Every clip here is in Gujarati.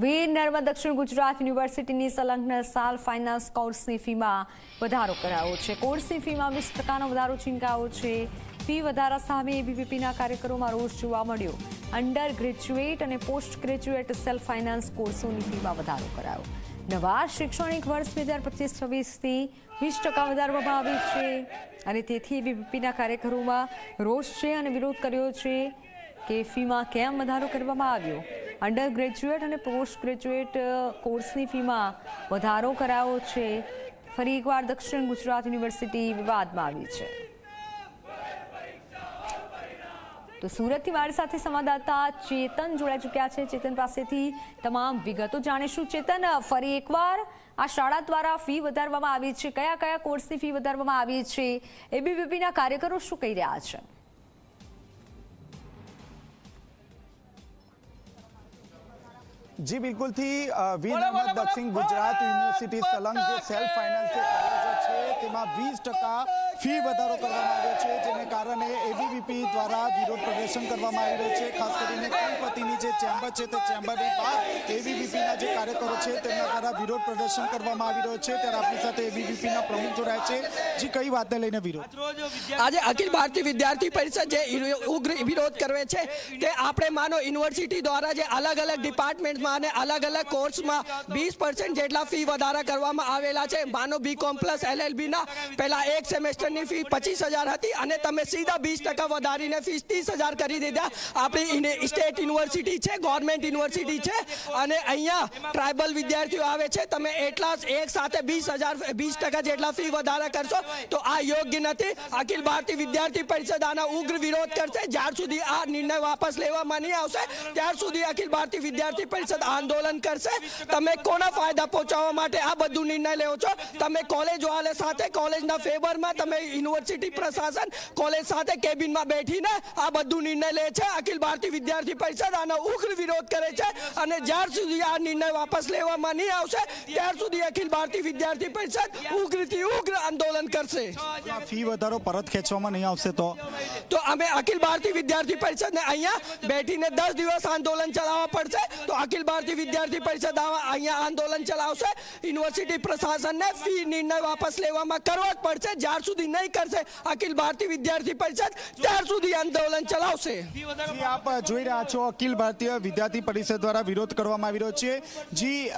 વીર નર્મદ દક્ષિણ ગુજરાત યુનિવર્સિટીની સંલગ્ન સાલ ફાઇનાન્સ કોર્સની ફીમાં વધારો કરાયો છે। કોર્સની ફીમાં 20% વધારો ચીંકાયો છે। ફી વધારા સામે એબીવીપીના કાર્યકરોમાં રોષ જોવા મળ્યો। અંડર ગ્રેજ્યુએટ અને પોસ્ટ ગ્રેજ્યુએટ સેલ્ફ ફાઇનાન્સ કોર્સોની ફીમાં વધારો કરાયો। નવા શૈક્ષણિક વર્ષ 2025-26થી 20% વધારવામાં આવી છે અને તેથી એબીવીપીના કાર્યકરોમાં રોષ છે અને વિરોધ કર્યો છે કે ફીમાં કેમ વધારો કરવામાં આવ્યો। અંડર ગ્રેજ્યુએટ અને પોસ્ટ ગ્રેજ્યુએટ કોર્સની ફીમાં વધારો કરાયો છે। ફરી એકવાર દક્ષિણ ગુજરાત યુનિવર્સિટી વિવાદમાં આવી છે। તો સુરતથી મારી સાથે સંવાદદાતા ચેતન જોડાઈ ચૂક્યા છે। ચેતન પાસેથી તમામ વિગતો જાણીશું। ચેતન, ફરી એકવાર આ શાળા દ્વારા ફી વધારવામાં આવી છે, કયા કયા કોર્સની ફી વધારવામાં આવી છે, એબીવીપીના કાર્યકરો શું કહી રહ્યા છે? जी बिल्कुल थी वीर नर्मद दक्षिण गुजरात यूनिवर्सिटी संलग्न जो सेल्फ फाइनान्स कॉलेजो है तेमां 20% फी વધારો કરવામાં આવ્યો છે, જેને કારણે એબીવીપી દ્વારા વિરોધ પ્રદર્શન કરવામાં આવી રહ્યું છે। ખાસ કરીને કુલપતિની જે ચેમ્બર છે તે ચેમ્બરની બહાર એબીવીપીના જે કાર્યકરો છે તેમના દ્વારા વિરોધ પ્રદર્શન કરવામાં આવી રહ્યો છે। ત્યારે આપણી સાથે એબીવીપીના પ્રમુખ જોડાયા છે। જી, કઈ વાતને લઈને વિરોધ? આજે અખિલ ભારતીય વિદ્યાર્થી પરિષદ જે ઉગ્ર વિરોધ કરે છે કે આપણે માનો યુનિવર્સિટી દ્વારા જે અલગ અલગ ડિપાર્ટમેન્ટમાં અને અલગ અલગ કોર્સમાં 20% જેટલા ફી વધારા કરવામાં આવેલા છે। માનો બીકોમ પ્લસ એલએલબી ના પહેલા એક સેમેસ્ટરની ફી 25,000 હતી અને તમે સીધા 20% વધારીને ફી 30,000 કરી દીધા। આપણી સ્ટેટ યુનિવર્સિટી છે, ગવર્મેન્ટ યુનિવર્સિટી છે અને અહીંયા ટ્રાઇબલ વિદ્યાર્થીઓ આવે છે। તમે એટલા એક સાથે 20% જેટલા ફી વધારા કરશો તો આ યોગ્ય નથી। અખિલ ભારતીય વિદ્યાર્થી પરિષદ આના ઉગ્ર વિરોધ કરશે। જ્યાર સુધી આ નિર્ણય વાપસ લેવામાં નહીં આવશે ત્યાર સુધી અખિલ ભારતીય વિદ્યાર્થી પરિષદ આંદોલન કરશે। તમે કોના ફાયદા પહોંચાડવા માટે આ બધું નિર્ણય લેવો છો? તમે કોલેજ વાળા સાથે કોલેજના ફેવરમાં તમે યુનિવર્સિટી પ્રશાસન કોલેજ સાથે કેબિનમાં બેઠીને આ બધું નિર્ણય લે છે। અખિલ ભારતીય વિદ્યાર્થી પરિષદ આનો ઉગ્ર વિરોધ કરે છે અને જ્યાર સુધી આ નિર્ણય વાપસ લેવામાં નહીં આવશે ત્યાર સુધી અખિલ ભારતીય વિદ્યાર્થી પરિષદ ઉગ્રથી ઉગ્ર આંદોલન કરશે। ફી વધારો પરત ખેંચવામાં નહીં આવશે તો અમે અખિલ ભારતીય વિદ્યાર્થી પરિષદને અહીંયા બેઠીને 10 દિવસ આંદોલન ચલાવવા પડશે। તો અખિલ ભારતીય વિદ્યાર્થી પરિષદ અહીંયા આંદોલન ચલાવશે। યુનિવર્સિટી પ્રશાસનને ફી નિર્ણય વાપસ લેવામાં કરવા જ પડશે। જ્યાર સુધી નહીં કરશે અખિલ ભારતીય વિદ્યાર્થી પરિષદ ત્યાર સુધી આંદોલન ચલાવશે। આપ જોઈ રહ્યા છો અખિલ ભારતીય વિદ્યાર્થી પરિષદ દ્વારા વિરોધ કરવામાં આવી રહ્યો છે। જી,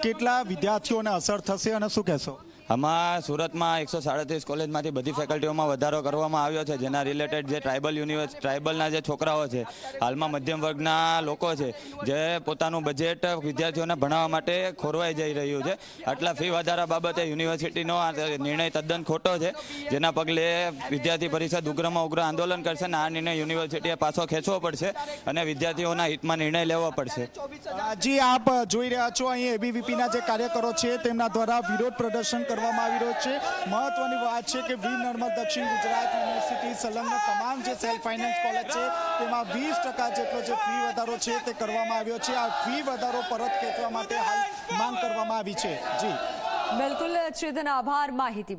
કેટલા વિદ્યાર્થીઓને અસર થશે અને શું કહેશો? આમાં સુરતમાં 137 કોલેજમાંથી બધી ફેકલ્ટીઓમાં વધારો કરવામાં આવ્યો છે, જેના રિલેટેડ જે ટ્રાઇબલના જે છોકરાઓ છે, હાલમાં મધ્યમ વર્ગના લોકો છે, જે પોતાનું બજેટ વિદ્યાર્થીઓને ભણાવવા માટે ખોરવાઈ જઈ રહ્યું છે। આટલા ફી વધારા બાબતે યુનિવર્સિટીનો નિર્ણય તદ્દન ખોટો છે, જેના પગલે વિદ્યાર્થી પરિષદ ઉગ્રમાં ઉગ્ર આંદોલન કરશે અને આ નિર્ણય યુનિવર્સિટીએ પાછો ખેંચવો પડશે અને વિદ્યાર્થીઓના હિતમાં નિર્ણય લેવો પડશે। જી, આપ જોઈ રહ્યા છો અહીં એબીવીપીના જે કાર્યકરો છે તેમના દ્વારા વિરોધ પ્રદર્શન કરવામાં આવી રહ્યો છે। મહત્વની વાત છે કે વીર નર્મદ દક્ષિણ ગુજરાત યુનિવર્સિટી સંલગ્ન તમામ જે સેલ્ફ ફાઇનાન્સ કોલેજ છે તેમાં 20% જેટલો જે ફી વધારો છે તે કરવામાં આવ્યો છે। આ ફી વધારો પરત ખેંચવા માટે હાલ માંગ કરવામાં આવી છે। જી બિલકુલ ચેતન, આભાર માહિતી